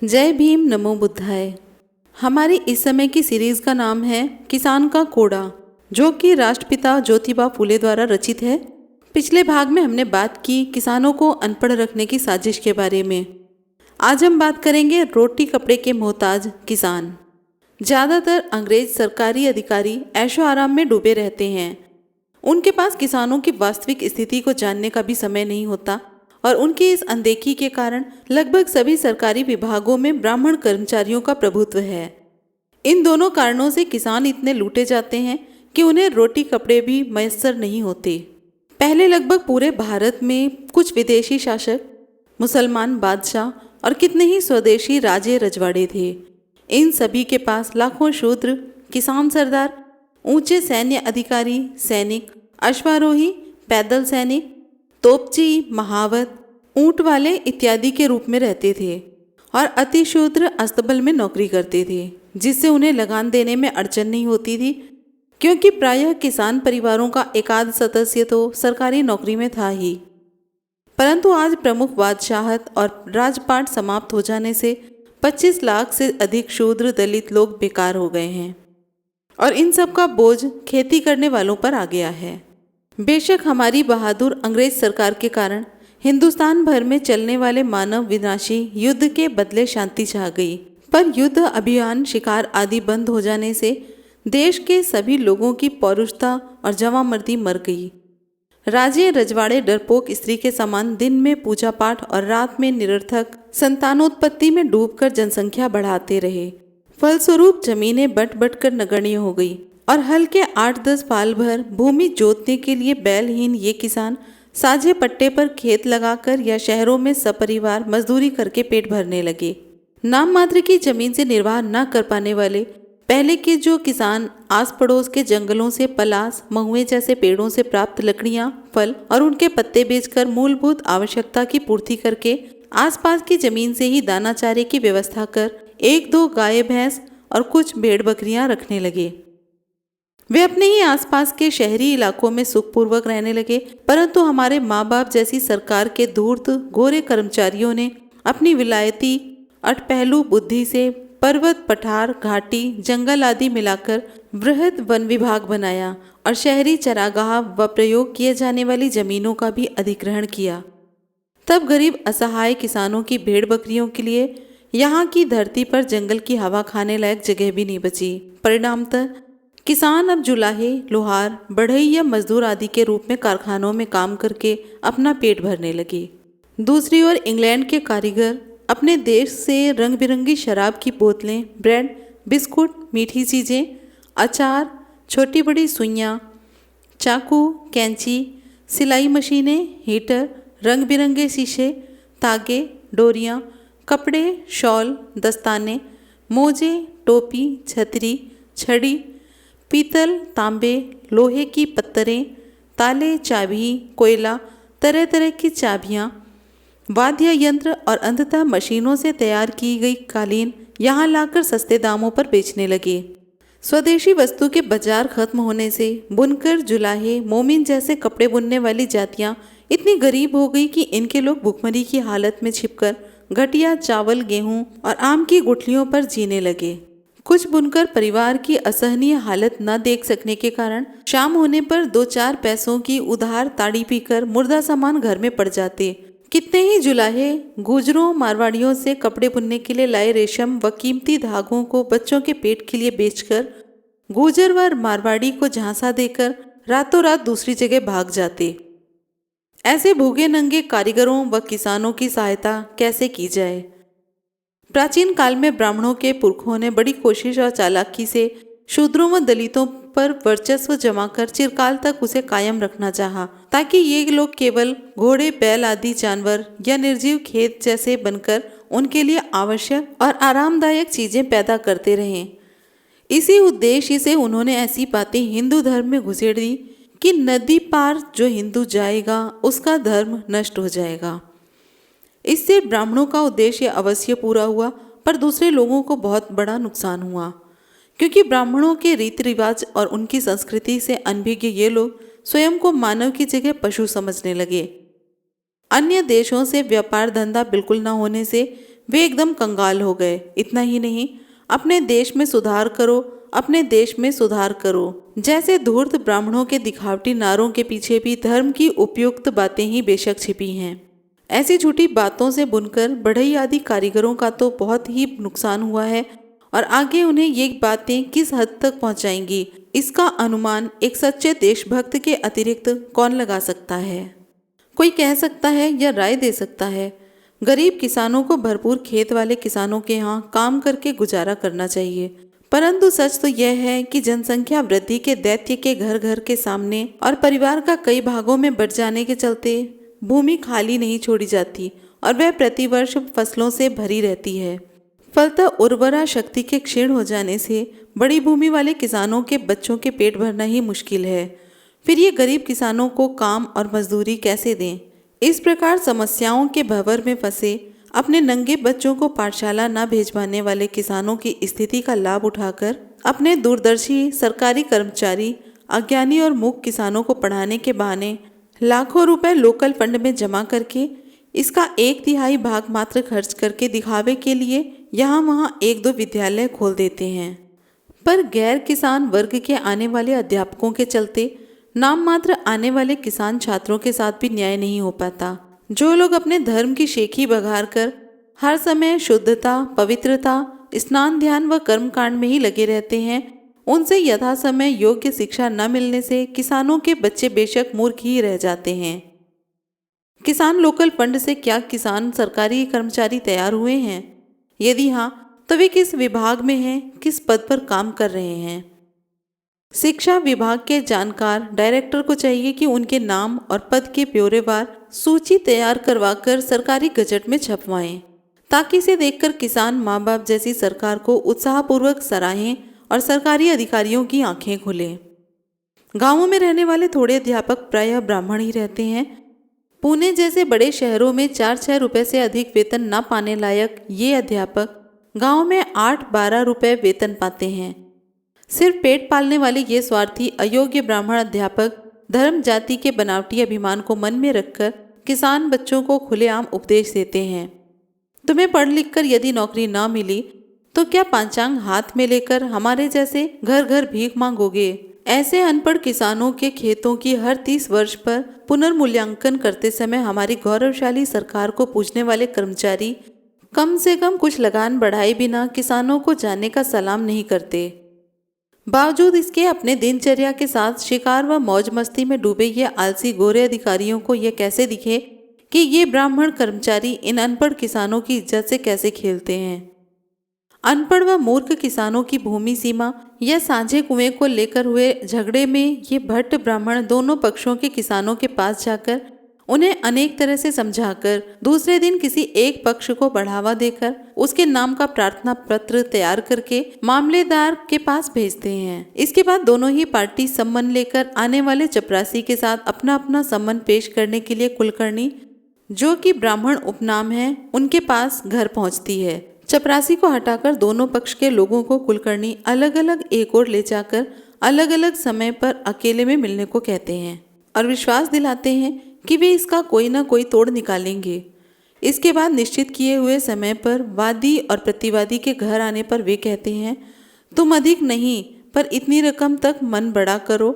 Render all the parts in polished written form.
जय भीम नमो बुद्धाय। हमारी इस समय की सीरीज का नाम है किसान का कोड़ा, जो कि राष्ट्रपिता ज्योतिबा फूले द्वारा रचित है। पिछले भाग में हमने बात की किसानों को अनपढ़ रखने की साजिश के बारे में। आज हम बात करेंगे रोटी कपड़े के मोहताज किसान। ज़्यादातर अंग्रेज सरकारी अधिकारी ऐशो आराम में डूबे रहते हैं। उनके पास किसानों की वास्तविक स्थिति को जानने का भी समय नहीं होता और उनकी इस अनदेखी के कारण लगभग सभी सरकारी विभागों में ब्राह्मण कर्मचारियों का प्रभुत्व है। इन दोनों कारणों से किसान इतने लूटे जाते हैं कि उन्हें रोटी कपड़े भी मयस्सर नहीं होते। पहले लगभग पूरे भारत में कुछ विदेशी शासक, मुसलमान बादशाह और कितने ही स्वदेशी राजे रजवाड़े थे। इन सभी के पास लाखों शूद्र, किसान सरदार, ऊंचे सैन्य अधिकारी, सैनिक, अश्वारोही, पैदल सैनिक, तोपची, महावत, ऊंट वाले इत्यादि के रूप में रहते थे और अतिशूद्र अस्तबल में नौकरी करते थे, जिससे उन्हें लगान देने में अड़चन नहीं होती थी, क्योंकि प्रायः किसान परिवारों का एकाध सदस्य तो सरकारी नौकरी में था ही। परंतु आज प्रमुख बादशाहत और राजपाट समाप्त हो जाने से 25 लाख से अधिक शूद्र दलित लोग बेकार हो गए हैं और इन सब का बोझ खेती करने वालों पर आ गया है। बेशक हमारी बहादुर अंग्रेज सरकार के कारण हिंदुस्तान भर में चलने वाले मानव विनाशी युद्ध के बदले शांति छा गई, पर युद्ध अभियान, शिकार आदि बंद हो जाने से देश के सभी लोगों की पौरुषता और जवांमर्दी मर गई। राजे रजवाड़े डरपोक स्त्री के समान दिन में पूजा पाठ और रात में निरर्थक संतानोत्पत्ति में डूबकर जनसंख्या बढ़ाते रहे। फलस्वरूप जमीनें बट बट कर नगण्य हो गई और हल के 8-10 फाल भर भूमि जोतने के लिए बैलहीन ये किसान साझे पट्टे पर खेत लगाकर या शहरों में सपरिवार मजदूरी करके पेट भरने लगे। नाम मात्र की जमीन से निर्वाह न कर पाने वाले पहले के जो किसान आस पड़ोस के जंगलों से पलास, महुए जैसे पेड़ों से प्राप्त लकड़ियां, फल और उनके पत्ते बेचकर मूलभूत आवश्यकता की पूर्ति करके आसपास की जमीन से ही दाना चारे की व्यवस्था कर 1-2 गाय भैंस और कुछ भेड़ बकरियां रखने लगे। वे अपने ही आसपास के शहरी इलाकों में सुखपूर्वक रहने लगे, परंतु हमारे माँ बाप जैसी सरकार के धूर्त गोरे कर्मचारियों ने अपनी विलायती अटपहलू बुद्धि से पर्वत, पठार, घाटी, जंगल आदि मिलाकर बृहद वन विभाग बनाया और शहरी चरागाह व प्रयोग किए जाने वाली जमीनों का भी अधिग्रहण किया। तब गरीब असहाय किसानों की भेड़ बकरियों के लिए यहाँ की धरती पर जंगल की हवा खाने लायक जगह भी नहीं बची। परिणामतः किसान अब जुलाहे, लोहार, बढ़ई या मजदूर आदि के रूप में कारखानों में काम करके अपना पेट भरने लगे। दूसरी ओर इंग्लैंड के कारीगर अपने देश से रंग बिरंगी शराब की बोतलें, ब्रेड, बिस्कुट, मीठी चीज़ें, अचार, छोटी बड़ी सुइयाँ, चाकू, कैंची, सिलाई मशीनें, हीटर, रंग बिरंगे शीशे, तागे, डोरियाँ, कपड़े, शॉल, दस्ताने, मोजे, टोपी, छतरी, छड़ी, पीतल, तांबे, लोहे की पत्तरें, ताले, चाबी, कोयला, तरह तरह की चाबियाँ, वाद्य यंत्र और अंततः मशीनों से तैयार की गई कालीन यहाँ लाकर सस्ते दामों पर बेचने लगे। स्वदेशी वस्तु के बाजार खत्म होने से बुनकर, जुलाहे, मोमिन जैसे कपड़े बुनने वाली जातियाँ इतनी गरीब हो गई कि इनके लोग भुखमरी की हालत में छिपकर घटिया चावल, गेहूं और आम की गुठलियों पर जीने लगे। कुछ बुनकर परिवार की असहनीय हालत न देख सकने के कारण शाम होने पर 2-4 पैसों की उधार ताड़ी पीकर मुर्दा सामान घर में पड़ जाते। कितने ही जुलाहे गुजरों, मारवाड़ियों से कपड़े बुनने के लिए लाए रेशम व कीमती धागों को बच्चों के पेट के लिए बेचकर गुजर व मारवाड़ी को झांसा देकर रातों रात दूसरी जगह भाग जाते। ऐसे भूखे नंगे कारीगरों व किसानों की सहायता कैसे की जाए? प्राचीन काल में ब्राह्मणों के पुरखों ने बड़ी कोशिश और चालाकी से शूद्रों व दलितों पर वर्चस्व जमाकर चिरकाल तक उसे कायम रखना चाहा, ताकि ये लोग केवल घोड़े, बैल आदि जानवर या निर्जीव खेत जैसे बनकर उनके लिए आवश्यक और आरामदायक चीजें पैदा करते रहें। इसी उद्देश्य से उन्होंने ऐसी बातें हिंदू धर्म में घुसेड़ दी कि नदी पार जो हिंदू जाएगा उसका धर्म नष्ट हो जाएगा। इससे ब्राह्मणों का उद्देश्य अवश्य पूरा हुआ, पर दूसरे लोगों को बहुत बड़ा नुकसान हुआ, क्योंकि ब्राह्मणों के रीति रिवाज और उनकी संस्कृति से अनभिज्ञ ये लोग स्वयं को मानव की जगह पशु समझने लगे। अन्य देशों से व्यापार धंधा बिल्कुल न होने से वे एकदम कंगाल हो गए। इतना ही नहीं, अपने देश में सुधार करो, अपने देश में सुधार करो जैसे धूर्त ब्राह्मणों के दिखावटी नारों के पीछे भी धर्म की उपयुक्त बातें ही बेशक छिपी हैं। ऐसी झूठी बातों से बुनकर बढ़ई आदि कारीगरों का तो बहुत ही नुकसान हुआ है, और आगे उन्हें ये बातें किस हद तक पहुंचाएंगी, इसका अनुमान एक सच्चे देशभक्त के अतिरिक्त कौन लगा सकता है। कोई कह सकता है या राय दे सकता है, गरीब किसानों को भरपूर खेत वाले किसानों के यहाँ काम करके गुजारा करना चाहिए। परंतु सच तो यह है कि जनसंख्या वृद्धि के दैत्य के घर घर के सामने और परिवार का कई भागों में बंट जाने के चलते भूमि खाली नहीं छोड़ी जाती और वह प्रतिवर्ष फसलों से भरी रहती है। फलतः उर्वरा शक्ति के क्षीण हो जाने से बड़ी भूमि वाले किसानों के बच्चों के पेट भरना ही मुश्किल है। फिर ये गरीब किसानों को काम और मजदूरी कैसे दें। इस प्रकार समस्याओं के भंवर में फंसे अपने नंगे बच्चों को पाठशाला न भेजवाने वाले किसानों की स्थिति का लाभ उठाकर अपने दूरदर्शी सरकारी कर्मचारी अज्ञानी और मूक किसानों को पढ़ाने के बहाने लाखों रुपए लोकल फंड में जमा करके इसका 1/3 भाग मात्र खर्च करके दिखावे के लिए यहाँ वहाँ 1-2 विद्यालय खोल देते हैं। पर गैर किसान वर्ग के आने वाले अध्यापकों के चलते नाम मात्र आने वाले किसान छात्रों के साथ भी न्याय नहीं हो पाता। जो लोग अपने धर्म की शेखी बघार कर हर समय शुद्धता, पवित्रता, स्नान, ध्यान व कर्मकांड में ही लगे रहते हैं, उनसे यथा समय योग्य शिक्षा न मिलने से किसानों के बच्चे बेशक मूर्ख ही रह जाते हैं। किसान लोकल फंड से क्या किसान सरकारी कर्मचारी तैयार हुए हैं? यदि हाँ, तो वे किस विभाग में हैं, किस पद पर काम कर रहे हैं? शिक्षा विभाग के जानकार डायरेक्टर को चाहिए कि उनके नाम और पद के ब्यौरेवार सूची तैयार करवाकर सरकारी गजट में छपवाएं, ताकि इसे देखकर किसान माँ बाप जैसी सरकार को उत्साहपूर्वक सराहें और सरकारी अधिकारियों की आंखें खुलें। गांवों में रहने वाले थोड़े अध्यापक प्रायः ब्राह्मण ही रहते हैं। पुणे जैसे बड़े शहरों में 4-6 रुपए से अधिक वेतन न पाने लायक ये अध्यापक गांव में 8-12 रुपए वेतन पाते हैं। सिर्फ पेट पालने वाले ये स्वार्थी अयोग्य ब्राह्मण अध्यापक धर्म जाति के बनावटी अभिमान को मन में रखकर किसान बच्चों को खुलेआम उपदेश देते हैं। तुम्हें पढ़ लिख कर यदि नौकरी न मिली तो क्या पांचांग हाथ में लेकर हमारे जैसे घर घर भीख मांगोगे? ऐसे अनपढ़ किसानों के खेतों की हर 30 वर्ष पर पुनर्मूल्यांकन करते समय हमारी गौरवशाली सरकार को पूछने वाले कर्मचारी कम से कम कुछ लगान बढ़ाए बिना किसानों को जाने का सलाम नहीं करते। बावजूद इसके अपने दिनचर्या के साथ शिकार व मौज मस्ती में डूबे ये आलसी गोरे अधिकारियों को यह कैसे दिखे कि ये ब्राह्मण कर्मचारी इन अनपढ़ किसानों की इज्जत से कैसे खेलते हैं। अनपढ़ व मूर्ख किसानों की भूमि सीमा या साझे कुएं को लेकर हुए झगड़े में ये भट्ट ब्राह्मण दोनों पक्षों के किसानों के पास जाकर उन्हें अनेक तरह से समझाकर दूसरे दिन किसी एक पक्ष को बढ़ावा देकर उसके नाम का प्रार्थना पत्र तैयार करके मामलेदार के पास भेजते हैं। इसके बाद दोनों ही पार्टी सम्मन लेकर आने वाले चपरासी के साथ अपना अपना सम्मन पेश करने के लिए कुलकर्णी, जो कि ब्राह्मण उपनाम है, उनके पास घर पहुंचती है। चपरासी को हटाकर दोनों पक्ष के लोगों को कुलकर्णी अलग अलग एक ओर ले जाकर अलग अलग समय पर अकेले में मिलने को कहते हैं और विश्वास दिलाते हैं कि वे इसका कोई ना कोई तोड़ निकालेंगे। इसके बाद निश्चित किए हुए समय पर वादी और प्रतिवादी के घर आने पर वे कहते हैं, तुम अधिक नहीं पर इतनी रकम तक मन बड़ा करो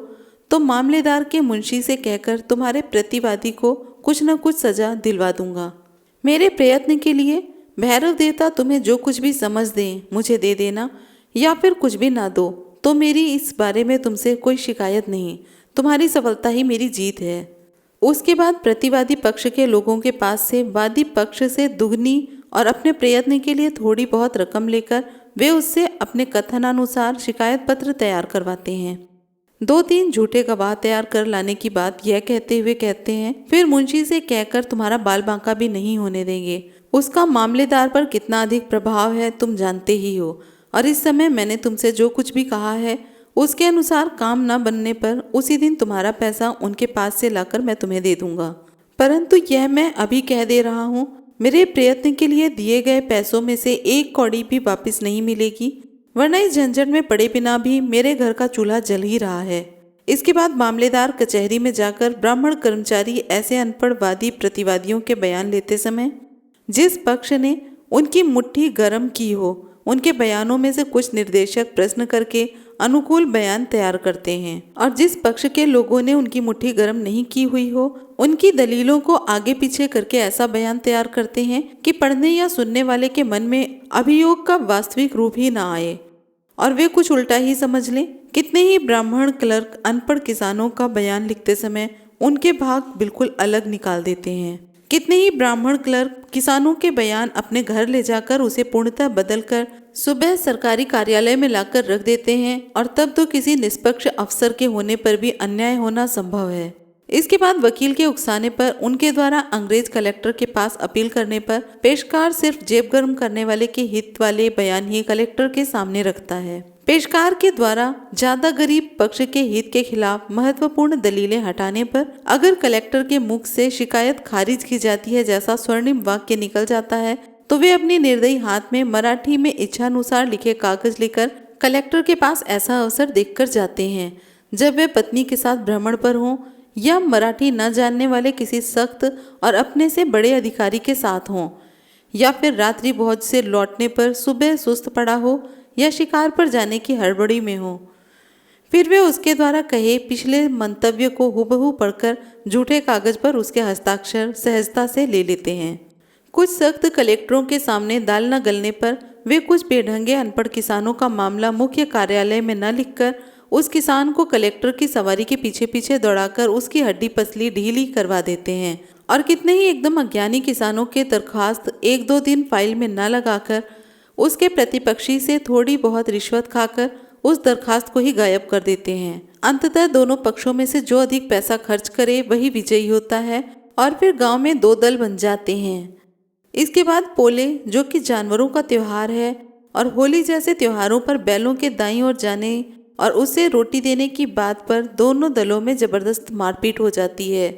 तो मामलेदार के मुंशी से कहकर तुम्हारे प्रतिवादी को कुछ न कुछ सजा दिलवा दूंगा। मेरे प्रयत्न के लिए भैरव देवता तुम्हें जो कुछ भी समझ दें मुझे दे देना, या फिर कुछ भी ना दो तो मेरी इस बारे में तुमसे कोई शिकायत नहीं। तुम्हारी सफलता ही मेरी जीत है। उसके बाद प्रतिवादी पक्ष के लोगों के पास से वादी पक्ष से दुगनी और अपने प्रयत्न के लिए थोड़ी बहुत रकम लेकर वे उससे अपने कथनानुसार शिकायत पत्र तैयार करवाते हैं। 2-3 झूठे गवाह तैयार कर लाने की बात यह कहते हुए कहते हैं, फिर मुंशी से कहकर तुम्हारा बाल बांका भी नहीं होने देंगे। उसका मामलेदार पर कितना अधिक प्रभाव है तुम जानते ही हो, और इस समय मैंने तुमसे जो कुछ भी कहा है उसके अनुसार काम न बनने पर उसी दिन तुम्हारा पैसा उनके पास से लाकर मैं तुम्हें दे दूंगा। परंतु यह मैं अभी कह दे रहा हूँ, मेरे प्रयत्न के लिए दिए गए पैसों में से 1 कौड़ी भी वापस नहीं मिलेगी, वरना इस झंझट में पड़े बिना भी मेरे घर का चूल्हा जल ही रहा है। इसके बाद मामलेदार कचहरी में जाकर ब्राह्मण कर्मचारी ऐसे अनपढ़ वादी प्रतिवादियों के बयान लेते समय जिस पक्ष ने उनकी मुट्ठी गर्म की हो। उनके बयानों में से कुछ निर्देशक प्रश्न करके अनुकूल बयान तैयार करते हैं और जिस पक्ष के लोगों ने उनकी मुट्ठी गर्म नहीं की हुई हो उनकी दलीलों को आगे पीछे करके ऐसा बयान तैयार करते हैं कि पढ़ने या सुनने वाले के मन में अभियोग का वास्तविक रूप ही ना आए और वे कुछ उल्टा ही समझ लें। कितने ही ब्राह्मण क्लर्क अनपढ़ किसानों का बयान लिखते समय उनके भाग बिल्कुल अलग निकाल देते हैं। कितने ही ब्राह्मण क्लर्क किसानों के बयान अपने घर ले जाकर उसे पूर्णतः बदलकर सुबह सरकारी कार्यालय में लाकर रख देते हैं और तब तो किसी निष्पक्ष अफसर के होने पर भी अन्याय होना संभव है। इसके बाद वकील के उकसाने पर उनके द्वारा अंग्रेज कलेक्टर के पास अपील करने पर पेशकार सिर्फ जेब गर्म करने वाले के हित वाले बयान ही कलेक्टर के सामने रखता है। पेशकार के द्वारा ज्यादा गरीब पक्ष के हित के खिलाफ महत्वपूर्ण दलीलें हटाने पर अगर कलेक्टर के मुख से शिकायत खारिज की जाती है जैसा स्वर्णिम वाक्य निकल जाता है तो वे अपनी निर्दयी हाथ में मराठी में इच्छानुसार लिखे कागज लेकर कलेक्टर के पास ऐसा अवसर देखकर जाते हैं जब वे पत्नी के साथ भ्रमण पर हों या मराठी न जानने वाले किसी सख्त और अपने से बड़े अधिकारी के साथ हों या फिर रात्रि भोज से लौटने पर सुबह सुस्त पड़ा हो या शिकार पर जाने की हड़बड़ी में हो। फिर वे उसके द्वारा कहे पिछले मंतव्य को हुबहू पढ़कर झूठे कागज पर उसके हस्ताक्षर सहजता से ले लेते हैं। कुछ सख्त कलेक्टरों के सामने दाल न गलने पर वे कुछ बेढंगे अनपढ़ किसानों का मामला मुख्य कार्यालय में न लिखकर उस किसान को कलेक्टर की सवारी के पीछे पीछे दौड़ाकर उसकी हड्डी पसली ढीली करवा देते हैं। और कितने ही एकदम अज्ञानी किसानों के दरखास्त 1-2 दिन फाइल में न लगाकर उसके प्रतिपक्षी से थोड़ी बहुत रिश्वत खाकर उस दरखास्त को ही गायब कर देते हैं। अंततः दोनों पक्षों में से जो अधिक पैसा खर्च करे वही विजयी होता है और फिर गांव में 2 दल बन जाते हैं। इसके बाद पोले जो कि जानवरों का त्योहार है और होली जैसे त्योहारों पर बैलों के दाईं ओर जाने और उसे रोटी देने की बात पर दोनों दलों में जबरदस्त मारपीट हो जाती है।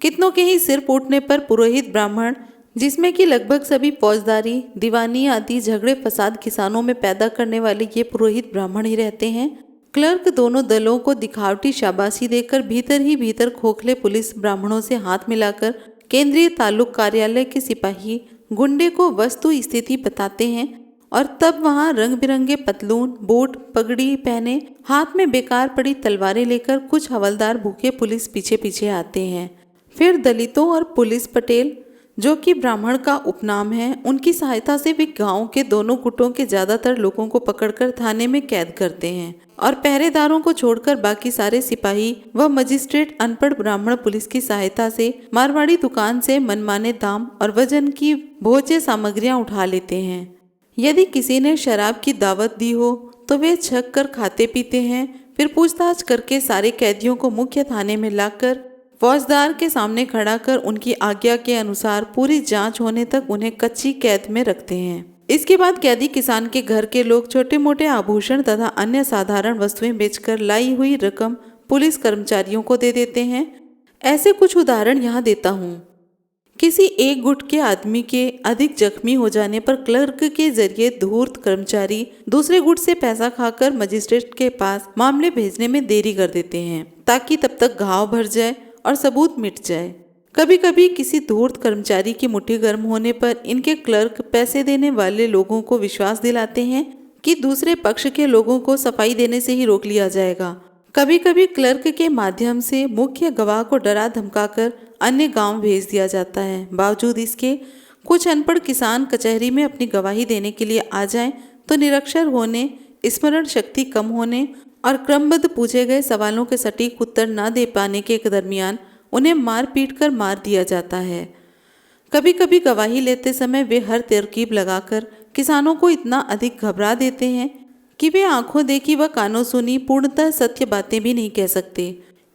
कितनों के ही सिर फूटने पर पुरोहित ब्राह्मण जिसमें कि लगभग सभी फौजदारी दीवानी आदि झगड़े फसाद किसानों में पैदा करने वाले ये पुरोहित ब्राह्मण ही रहते हैं। क्लर्क दोनों दलों को दिखावटी शाबाशी देकर भीतर ही भीतर खोखले पुलिस ब्राह्मणों से हाथ मिलाकर केंद्रीय तालुक कार्यालय के सिपाही गुंडे को वस्तु स्थिति बताते हैं और तब वहां रंग बिरंगे पतलून बूट पगड़ी पहने हाथ में बेकार पड़ी तलवारें लेकर कुछ हवलदार भूखे पुलिस पीछे पीछे आते हैं। फिर दलितों और पुलिस पटेल जो कि ब्राह्मण का उपनाम है उनकी सहायता से वे गांव के दोनों गुटों के ज्यादातर लोगों को पकड़कर थाने में कैद करते हैं और पहरेदारों को छोड़कर बाकी सारे सिपाही व मजिस्ट्रेट अनपढ़ ब्राह्मण पुलिस की सहायता से मारवाड़ी दुकान से मनमाने दाम और वजन की भोज्य सामग्रियां उठा लेते हैं। यदि किसी ने शराब की दावत दी हो तो वे छक कर खाते पीते हैं। फिर पूछताछ करके सारे कैदियों को मुख्य थाने में लाकर फौजदार के सामने खड़ा कर उनकी आज्ञा के अनुसार पूरी जांच होने तक उन्हें कच्ची कैद में रखते हैं। इसके बाद कैदी किसान के घर के लोग छोटे मोटे आभूषण तथा अन्य साधारण वस्तुएं बेचकर लाई हुई रकम पुलिस कर्मचारियों को दे देते हैं। ऐसे कुछ उदाहरण यहाँ देता हूँ। किसी एक गुट के आदमी के अधिक जख्मी हो जाने पर क्लर्क के जरिए धूर्त कर्मचारी दूसरे गुट से पैसा खाकर मजिस्ट्रेट के पास मामले भेजने में देरी कर देते हैं ताकि तब तक घाव भर जाए और सबूत मिट जाए। कभी कभी किसी धूर्त कर्मचारी की मुट्ठी गर्म होने पर इनके क्लर्क पैसे देने वाले लोगों को विश्वास दिलाते हैं कि दूसरे पक्ष के लोगों को सफाई देने से ही रोक लिया जाएगा। कभी कभी क्लर्क के माध्यम से मुख्य गवाह को डरा धमकाकर अन्य गांव भेज दिया जाता है। बावजूद इसके कुछ अनपढ़ किसान कचहरी में अपनी गवाही देने के लिए आ जाएं तो निरक्षर होने, स्मरण शक्ति कम होने और क्रमबद्ध पूछे गए सवालों के सटीक उत्तर न दे पाने के दरमियान उन्हें मार पीट कर मार दिया जाता है। कभी कभी गवाही लेते समय वे हर तरकीब लगाकर किसानों को इतना अधिक घबरा देते हैं कि वे आंखों देखी व कानों सुनी पूर्णतः सत्य बातें भी नहीं कह सकते।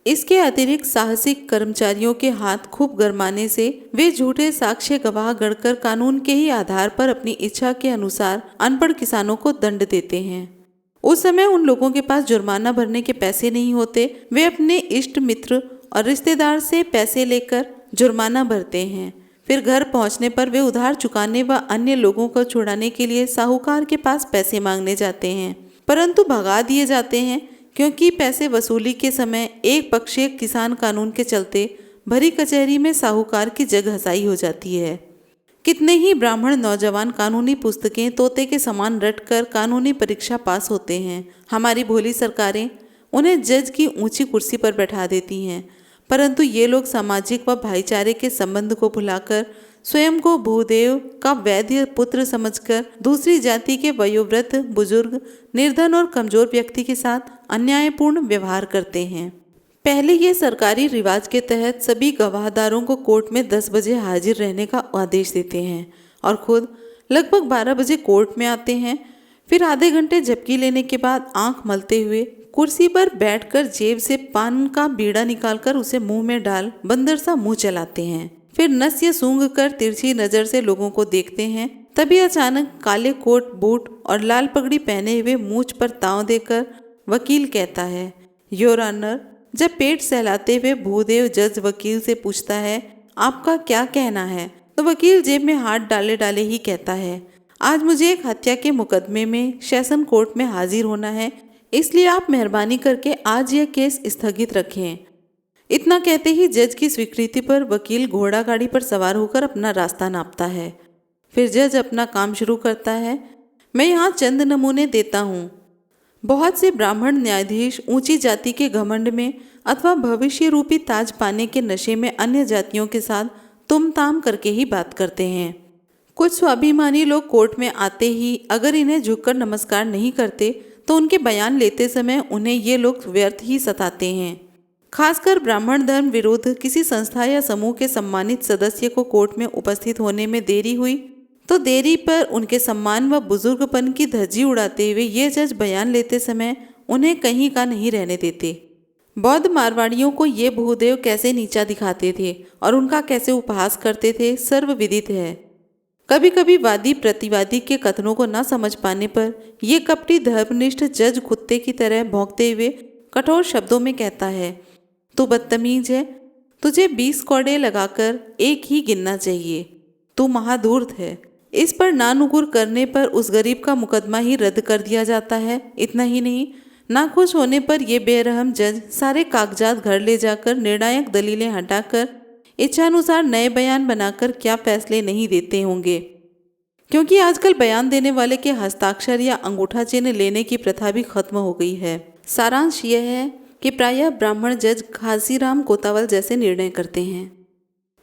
इसके अतिरिक्त साहसिक कर्मचारियों के हाथ खूब गरमाने से वे झूठे साक्ष्य गवाह गढ़कर कानून के ही आधार पर अपनी इच्छा के अनुसार अनपढ़ किसानों को दंड देते हैं। उस समय उन लोगों के पास जुर्माना भरने के पैसे नहीं होते। वे अपने इष्ट मित्र और रिश्तेदार से पैसे लेकर जुर्माना भरते हैं। फिर घर पहुंचने पर वे उधार चुकाने व अन्य लोगों को छुड़ाने के लिए साहूकार के पास पैसे मांगने जाते हैं, परंतु भगा दिए जाते हैं क्योंकि पैसे वसूली के समय एक पक्षीय किसान कानून के चलते भरी कचहरी में साहूकार की जगहसाई हो जाती है। कितने ही ब्राह्मण नौजवान कानूनी पुस्तकें तोते के समान रटकर कानूनी परीक्षा पास होते हैं। हमारी भोली सरकारें उन्हें जज की ऊंची कुर्सी पर बैठा देती हैं, परंतु ये लोग सामाजिक व भाईचारे के संबंध को भुलाकर स्वयं को भूदेव का वैद्य पुत्र समझकर दूसरी जाति के वयोवृद्ध, बुजुर्ग, निर्धन और कमजोर व्यक्ति के साथ अन्यायपूर्ण व्यवहार करते हैं। पहले ये सरकारी रिवाज के तहत सभी गवाहदारों को कोर्ट में 10 बजे हाजिर रहने का आदेश देते हैं और खुद लगभग 12 बजे कोर्ट में आते हैं। फिर आधे घंटे झपकी लेने के बाद आंख मलते हुए कुर्सी पर बैठकर जेब से पान का बीड़ा निकालकर उसे मुंह में डाल बंदर सा मुंह चलाते हैं। फिर नस या सूंघ कर तिरछी नजर से लोगों को देखते हैं। तभी अचानक काले कोट, बूट और लाल पगड़ी पहने हुए मूंछ पर ताव देकर वकील कहता है, योर ऑनर। जब पेट सहलाते हुए भूदेव जज वकील से पूछता है, आपका क्या कहना है, तो वकील जेब में हाथ डाले डाले ही कहता है, आज मुझे एक हत्या के मुकदमे में सेशन कोर्ट में हाजिर होना है, इसलिए आप मेहरबानी करके आज यह केस स्थगित रखें। इतना कहते ही जज की स्वीकृति पर वकील घोड़ा गाड़ी पर सवार होकर अपना रास्ता नापता है। फिर जज अपना काम शुरू करता है। मैं यहाँ चंद नमूने देता हूँ। बहुत से ब्राह्मण न्यायाधीश ऊंची जाति के घमंड में अथवा भविष्य रूपी ताज पाने के नशे में अन्य जातियों के साथ तुम ताम करके ही बात करते हैं। कुछ स्वाभिमानी लोग कोर्ट में आते ही अगर इन्हें झुककर नमस्कार नहीं करते तो उनके बयान लेते समय उन्हें ये लोग व्यर्थ ही सताते हैं। खासकर ब्राह्मण धर्म विरुद्ध किसी संस्था या समूह के सम्मानित सदस्य को कोर्ट में उपस्थित होने में देरी हुई तो देरी पर उनके सम्मान व बुजुर्गपन की धज्जी उड़ाते हुए ये जज बयान लेते समय उन्हें कहीं का नहीं रहने देते। बौद्ध मारवाड़ियों को ये भूदेव कैसे नीचा दिखाते थे और उनका कैसे उपहास करते थे सर्वविदित है। कभी कभी वादी प्रतिवादी के कथनों को न समझ पाने पर यह कपटी धर्मनिष्ठ जज कुत्ते की तरह भौंकते हुए कठोर शब्दों में कहता है, तू बदतमीज है, तुझे 20 कौड़े लगाकर एक ही गिनना चाहिए, तू महाधूर्त है। इस पर नानुकुर करने पर उस गरीब का मुकदमा ही रद्द कर दिया जाता है। इतना ही नहीं, नाखुश होने पर यह बेरहम जज सारे कागजात घर ले जाकर निर्णायक दलीलें हटाकर इच्छानुसार नए बयान बनाकर क्या फैसले नहीं देते होंगे, क्योंकि आजकल बयान देने वाले के हस्ताक्षर या अंगूठा चिन्ह लेने की प्रथा भी खत्म हो गई है। सारांश यह है कि प्रायः ब्राह्मण जज घासीराम कोतावल जैसे निर्णय करते हैं।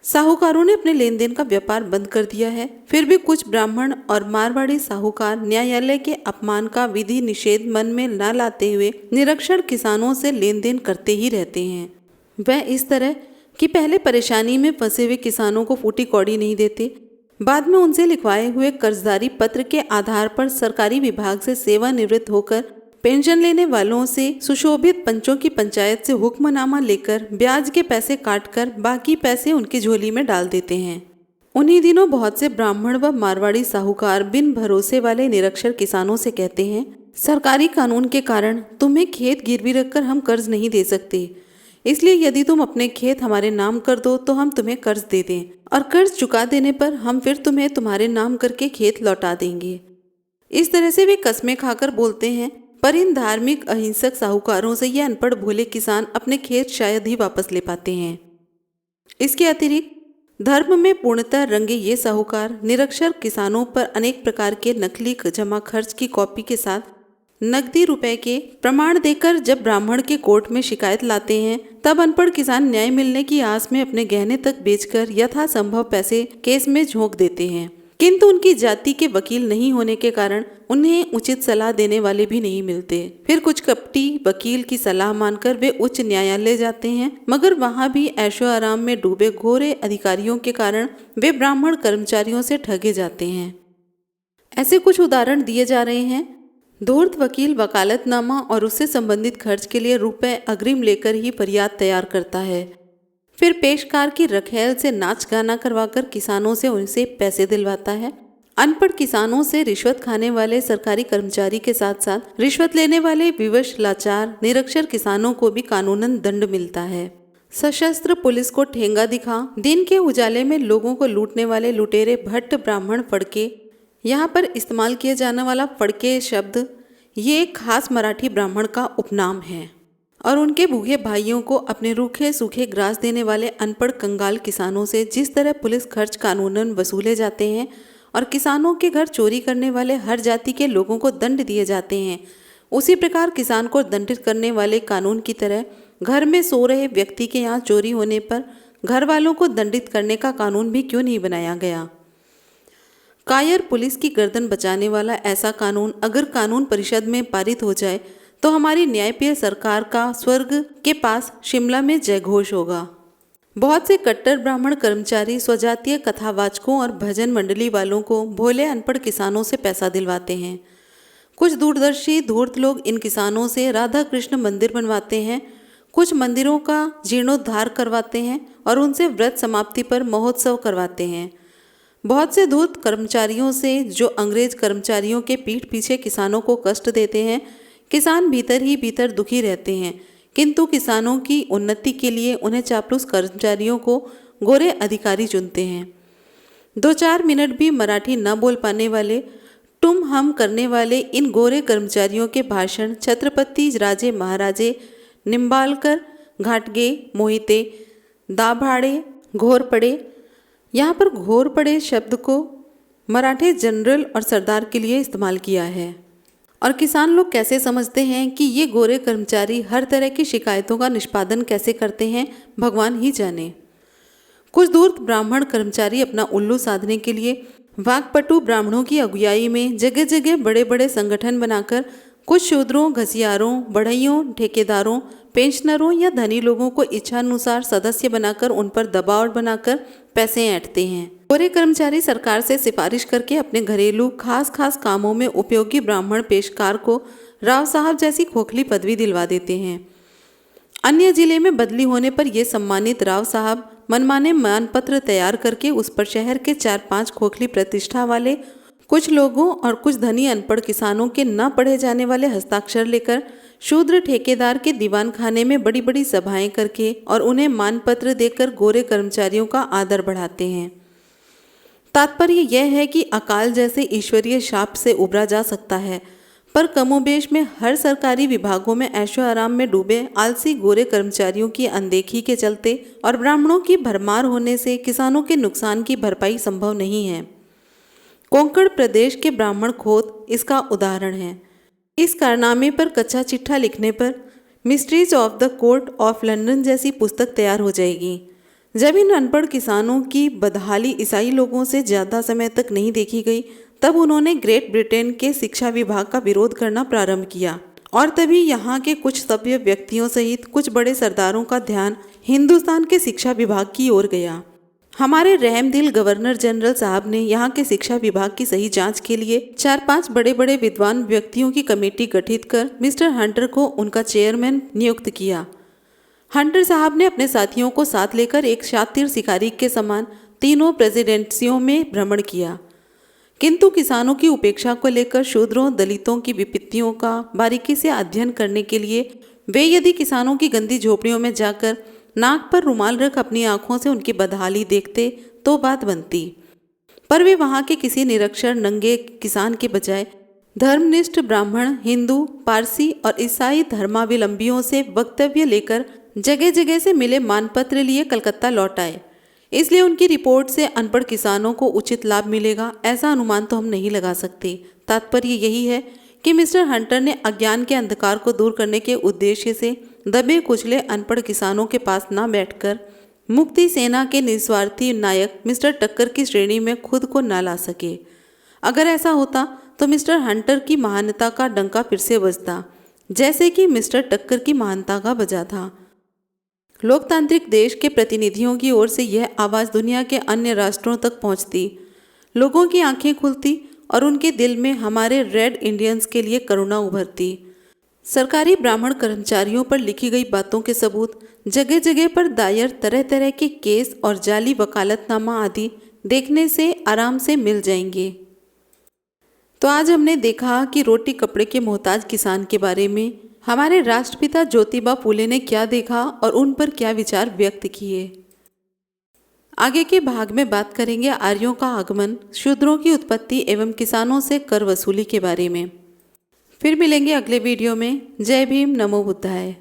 साहूकारों ने अपने लेन देन का व्यापार बंद कर दिया है, फिर भी कुछ ब्राह्मण और मारवाड़ी साहूकार न्यायालय के अपमान का विधि निषेध मन में न लाते हुए निरक्षर किसानों से लेन देन करते ही रहते हैं। वह इस तरह कि पहले परेशानी में फंसे हुए किसानों को फूटी कौड़ी नहीं देते, बाद में उनसे लिखवाए हुए कर्जदारी पत्र के आधार पर सरकारी विभाग से सेवानिवृत्त होकर पेंशन लेने वालों से सुशोभित पंचों की पंचायत से हुक्मनामा लेकर ब्याज के पैसे काटकर बाकी पैसे उनकी झोली में डाल देते हैं। उन्हीं दिनों बहुत से ब्राह्मण व मारवाड़ी साहूकार बिन भरोसे वाले निरक्षर किसानों से कहते हैं, सरकारी कानून के कारण तुम्हें खेत गिरवी रखकर हम कर्ज नहीं दे सकते, इसलिए यदि तुम अपने खेत हमारे नाम कर दो तो हम तुम्हें कर्ज दे दें और कर्ज चुका देने पर हम फिर तुम्हें तुम्हारे नाम करके खेत लौटा देंगे। इस तरह से वे कस्में खाकर बोलते हैं, पर इन धार्मिक अहिंसक साहूकारों से ये अनपढ़ भोले किसान अपने खेत शायद ही वापस ले पाते हैं। इसके अतिरिक्त धर्म में पूर्णतः रंगे ये साहूकार निरक्षर किसानों पर अनेक प्रकार के नकली जमा खर्च की कॉपी के साथ नकदी रुपए के प्रमाण देकर जब ब्राह्मण के कोर्ट में शिकायत लाते हैं, तब अनपढ़ किसान न्याय मिलने की आस में अपने गहने तक बेचकर यथासंभव पैसे केस में झोंक देते हैं, किंतु उनकी जाति के वकील नहीं होने के कारण उन्हें उचित सलाह देने वाले भी नहीं मिलते। फिर कुछ कपटी वकील की सलाह मानकर वे उच्च न्यायालय जाते हैं, मगर वहां भी ऐशो आराम में डूबे घोरे अधिकारियों के कारण वे ब्राह्मण कर्मचारियों से ठगे जाते हैं। ऐसे कुछ उदाहरण दिए जा रहे हैं। धूर्त वकील वकालतनामा और उससे संबंधित खर्च के लिए रुपए अग्रिम लेकर ही फरियाद तैयार करता है, फिर पेशकार की रखेल से नाच गाना करवाकर किसानों से उनसे पैसे दिलवाता है। अनपढ़ किसानों से रिश्वत खाने वाले सरकारी कर्मचारी के साथ साथ रिश्वत लेने वाले विवश लाचार निरक्षर किसानों को भी कानूनन दंड मिलता है। सशस्त्र पुलिस को ठेंगा दिखा दिन के उजाले में लोगों को लूटने वाले लुटेरे भट्ट ब्राह्मण फड़के, यहाँ पर इस्तेमाल किया जाने वाला फड़के शब्द ये एक खास मराठी ब्राह्मण का उपनाम है। और उनके भूखे भाइयों को अपने रूखे सूखे ग्रास देने वाले अनपढ़ कंगाल किसानों से जिस तरह पुलिस खर्च कानूनन वसूले जाते हैं और किसानों के घर चोरी करने वाले हर जाति के लोगों को दंड दिए जाते हैं, उसी प्रकार किसान को दंडित करने वाले कानून की तरह घर में सो रहे व्यक्ति के यहाँ चोरी होने पर घर वालों को दंडित करने का कानून भी क्यों नहीं बनाया गया। कायर पुलिस की गर्दन बचाने वाला ऐसा कानून अगर कानून परिषद में पारित हो जाए तो हमारी न्यायप्रिय सरकार का स्वर्ग के पास शिमला में जयघोष होगा। बहुत से कट्टर ब्राह्मण कर्मचारी स्वजातीय कथावाचकों और भजन मंडली वालों को भोले अनपढ़ किसानों से पैसा दिलवाते हैं। कुछ दूरदर्शी धूर्त लोग इन किसानों से राधा कृष्ण मंदिर बनवाते हैं, कुछ मंदिरों का जीर्णोद्धार करवाते हैं और उनसे व्रत समाप्ति पर महोत्सव करवाते हैं। बहुत से धूर्त कर्मचारियों से जो अंग्रेज कर्मचारियों के पीठ पीछे किसानों को कष्ट देते हैं, किसान भीतर ही भीतर दुखी रहते हैं, किंतु किसानों की उन्नति के लिए उन्हें चापलूस कर्मचारियों को गोरे अधिकारी चुनते हैं। 2-4 मिनट भी मराठी न बोल पाने वाले तुम हम करने वाले इन गोरे कर्मचारियों के भाषण छत्रपति राजे महाराजे निम्बालकर, घाटगे, मोहिते, दाभाड़े, घोरपड़े। यहाँ पर घोरपड़े शब्द को मराठे जनरल और सरदार के लिए इस्तेमाल किया है और किसान लोग कैसे समझते हैं कि ये गोरे कर्मचारी हर तरह की शिकायतों का निष्पादन कैसे करते हैं, भगवान ही जाने। कुछ धूर्त ब्राह्मण कर्मचारी अपना उल्लू साधने के लिए वाकपटु ब्राह्मणों की अगुवाई में जगह जगह बड़े बड़े संगठन बनाकर कुछ शूद्रों, घसियारों, बढ़इयों, ठेकेदारों, पेंशनरों या धनी लोगों को इच्छानुसार सदस्य बनाकर उन पर दबाव बनाकर पैसे ऐंठते हैं। गोरे कर्मचारी सरकार से सिफारिश करके अपने घरेलू खास कामों में उपयोगी ब्राह्मण पेशकार को राव साहब जैसी खोखली पदवी दिलवा देते हैं। अन्य जिले में बदली होने पर यह सम्मानित राव साहब मनमाने मानपत्र तैयार करके उस पर शहर के 4-5 खोखली प्रतिष्ठा वाले कुछ लोगों और कुछ धनी अनपढ़ किसानों के न पढ़े जाने वाले हस्ताक्षर लेकर शूद्र ठेकेदार के दीवान खाने में बड़ी बड़ी सभाएं करके और उन्हें मानपत्र देकर गोरे कर्मचारियों का आदर बढ़ाते हैं। तात्पर्य यह है कि अकाल जैसे ईश्वरीय शाप से उबरा जा सकता है, पर कमोबेश में हर सरकारी विभागों में ऐशो आराम में डूबे आलसी गोरे कर्मचारियों की अनदेखी के चलते और ब्राह्मणों की भरमार होने से किसानों के नुकसान की भरपाई संभव नहीं है। कोंकण प्रदेश के ब्राह्मण खोत इसका उदाहरण है। इस कारनामे पर कच्चा चिट्ठा लिखने पर mysteries of the court of London जैसी पुस्तक तैयार हो जाएगी। जब इन अनपढ़ किसानों की बदहाली ईसाई लोगों से ज़्यादा समय तक नहीं देखी गई, तब उन्होंने ग्रेट ब्रिटेन के शिक्षा विभाग का विरोध करना प्रारंभ किया और तभी यहाँ के कुछ सभ्य व्यक्तियों सहित कुछ बड़े सरदारों का ध्यान हिंदुस्तान के शिक्षा विभाग की ओर गया। हमारे रहमदिल गवर्नर जनरल साहब ने यहाँ के शिक्षा विभाग की सही जांच के लिए 4-5 बड़े बड़े विद्वान व्यक्तियों की कमेटी गठित कर मिस्टर हंटर को उनका चेयरमैन नियुक्त किया। हंटर साहब ने अपने साथियों को साथ लेकर एक शातिर शिकारी के समान तीनों प्रेसिडेंसियों में भ्रमण किया, किंतु किसानों की उपेक्षा को लेकर शूद्रों दलितों की विपत्तियों का बारीकी से अध्ययन करने के लिए वे यदि किसानों की गंदी झोपड़ियों में जाकर नाक पर रुमाल रख अपनी आंखों से उनकी बदहाली देखते तो बात बनती, पर वे वहाँ के किसी निरक्षर नंगे किसान के बजाय धर्मनिष्ठ ब्राह्मण, हिंदू, पारसी और ईसाई धर्मावलंबियों से वक्तव्य लेकर जगह जगह से मिले मानपत्र लिए कलकत्ता लौट आए। इसलिए उनकी रिपोर्ट से अनपढ़ किसानों को उचित लाभ मिलेगा ऐसा अनुमान तो हम नहीं लगा सकते। तात्पर्य यही है कि मिस्टर हंटर ने अज्ञान के अंधकार को दूर करने के उद्देश्य से दबे कुचले अनपढ़ किसानों के पास न बैठकर मुक्ति सेना के निस्वार्थी नायक मिस्टर टक्कर की श्रेणी में खुद को न ला सके। अगर ऐसा होता तो मिस्टर हंटर की महानता का डंका फिर से बजता, जैसे कि मिस्टर टक्कर की महानता का बजा था। लोकतांत्रिक देश के प्रतिनिधियों की ओर से यह आवाज़ दुनिया के अन्य राष्ट्रों तक पहुंचती, लोगों की आंखें खुलती और उनके दिल में हमारे रेड इंडियंस के लिए करुणा उभरती। सरकारी ब्राह्मण कर्मचारियों पर लिखी गई बातों के सबूत जगह जगह पर दायर तरह तरह के केस और जाली वकालतनामा आदि देखने से आराम से मिल जाएंगे। तो आज हमने देखा कि रोटी कपड़े के मोहताज किसान के बारे में हमारे राष्ट्रपिता ज्योतिबा फूले ने क्या देखा और उन पर क्या विचार व्यक्त किए। आगे के भाग में बात करेंगे आर्यों का आगमन, शूद्रों की उत्पत्ति एवं किसानों से कर वसूली के बारे में। फिर मिलेंगे अगले वीडियो में। जय भीम, नमो बुद्धाय।